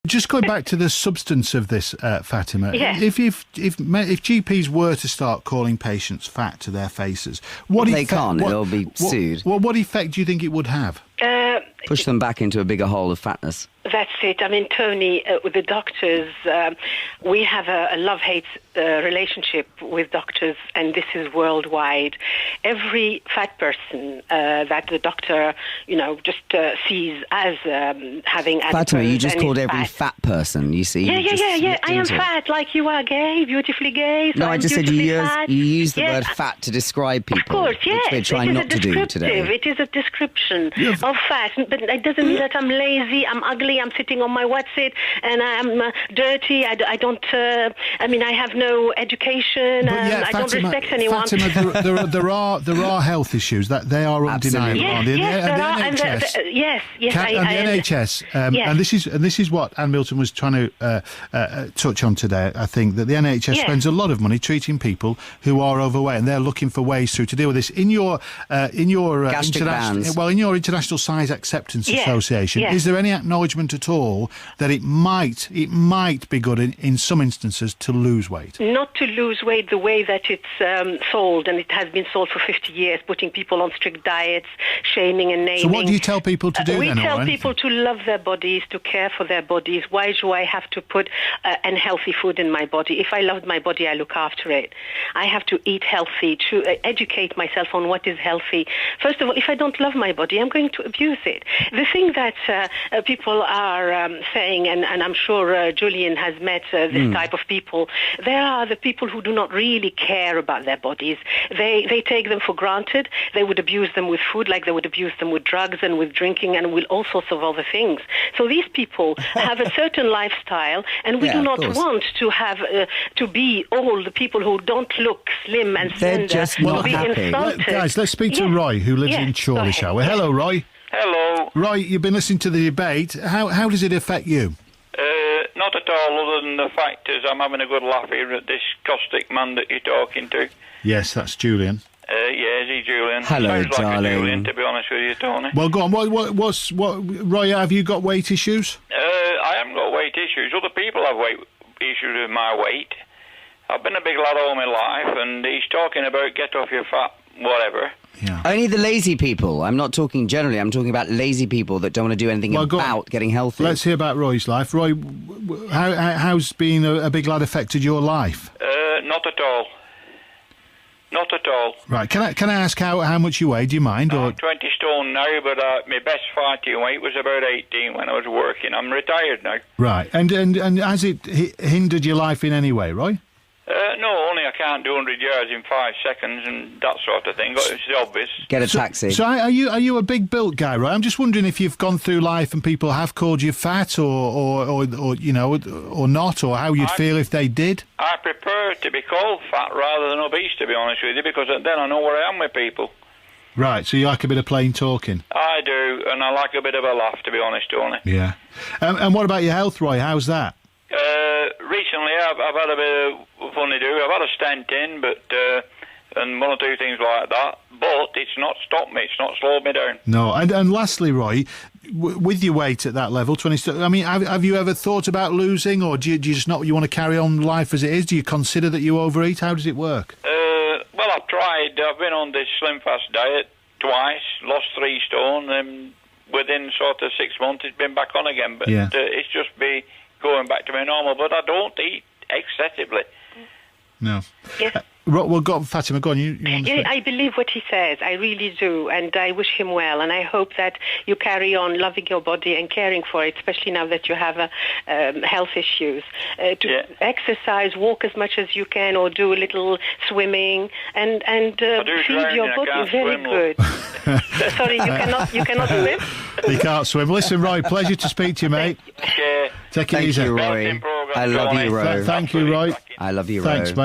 Just going back to the substance of this, Fatima. Yes. If GPs were to start calling patients fat to their faces, They can't. They'll be sued. What effect do you think it would have? Push them back into a bigger hole of fatness. That's it. I mean, Tony, with the doctors, we have a love-hate relationship with doctors, and this is worldwide. Every fat person that the doctor, just sees as having adipose. Fatima, you just called every fat person, you see. Yeah. I am fat, like you are gay, beautifully gay. So no, I just said you use the word word fat to describe people. Of course, yes. Which we're trying not to do today. It is a description of fat, but it doesn't mean that I'm lazy, I'm ugly, I'm sitting on my what's-it, and I'm dirty. I don't. I have no education. I don't respect anyone. Fatima, there are health issues that they are undeniable. Yes, yes, the NHS, and this is what Anne Milton was trying to touch on today. I think that the NHS spends a lot of money treating people who are overweight, and they're looking for ways to deal with this. In your International Size Acceptance Association, is there any acknowledgement at all that it might be good in some instances to lose weight? Not to lose weight the way that it's sold, and it has been sold for 50 years, putting people on strict diets, shaming and naming. So what do you tell people to do then? We tell people to love their bodies, to care for their bodies. Why do I have to put unhealthy food in my body? If I love my body, I look after it. I have to eat healthy, to educate myself on what is healthy. First of all, if I don't love my body, I'm going to abuse it. The thing that people are saying, and I'm sure Julian has met this type of people, there are the people who do not really care about their bodies. They take them for granted. They would abuse them with food like they would abuse them with drugs and with drinking and with all sorts of other things. So these people have a certain lifestyle, and we do not want to have to be all the people who don't look slim and slender. They're just not be happy. insulted. Guys, let's speak to Roy, who lives in Chorley, shall we? Hello, Roy. Hello. Roy, you've been listening to the debate. How does it affect you? Not at all, other than the fact is I'm having a good laugh here at this caustic man that you're talking to. Yes, that's Julian. Is he Julian? Hello, Sounds darling. like a Julian, to be honest with you, Tony. Well, go on. Roy, have you got weight issues? I haven't got weight issues. Other people have weight issues with my weight. I've been a big lad all my life, and he's talking about get off your fat, whatever. Yeah. Only the lazy people. I'm not talking generally. I'm talking about lazy people that don't want to do anything about getting healthy. Let's hear about Roy's life. Roy, how's being a big lad affected your life? Not at all. Not at all. Right. Can I ask how much you weigh? Do you mind? I'm 20 stone now, but my best fighting weight was about 18 when I was working. I'm retired now. Right. And has it hindered your life in any way, Roy? No, only I can't do 100 yards in 5 seconds and that sort of thing. It's obvious. Get a taxi. So are you a big built guy, Roy? I'm just wondering if you've gone through life and people have called you fat or not, or how you'd feel if they did. I prefer to be called fat rather than obese, to be honest with you, because then I know where I am with people. Right, so you like a bit of plain talking? I do, and I like a bit of a laugh, to be honest, Tony. Yeah. And what about your health, Roy? How's that? Recently, I've had a bit of funny do. I've had a stent in, and one or two things like that. But it's not stopped me. It's not slowed me down. No. And lastly, Roy, with your weight at that level, 20. I mean, have you ever thought about losing, or do you just not? You want to carry on life as it is? Do you consider that you overeat? How does it work? Well, I've tried. I've been on this slim fast diet twice. Lost 3 stone, and within sort of 6 months, it's been back on again. But it's just be going back to my normal, but I don't eat excessively. No. Yes. Well, Fatima, go on. You want to I believe what he says. I really do, and I wish him well. And I hope that you carry on loving your body and caring for it, especially now that you have health issues. Exercise, walk as much as you can, or do a little swimming, and feed your body. Very good. Sorry, you cannot swim. You can't swim. Listen, Roy, pleasure to speak to you, mate. Yeah. Take it easy. Thank you, Roy. I love you, Roy. Thank you, Roy. I love you, Roy. Thanks, mate.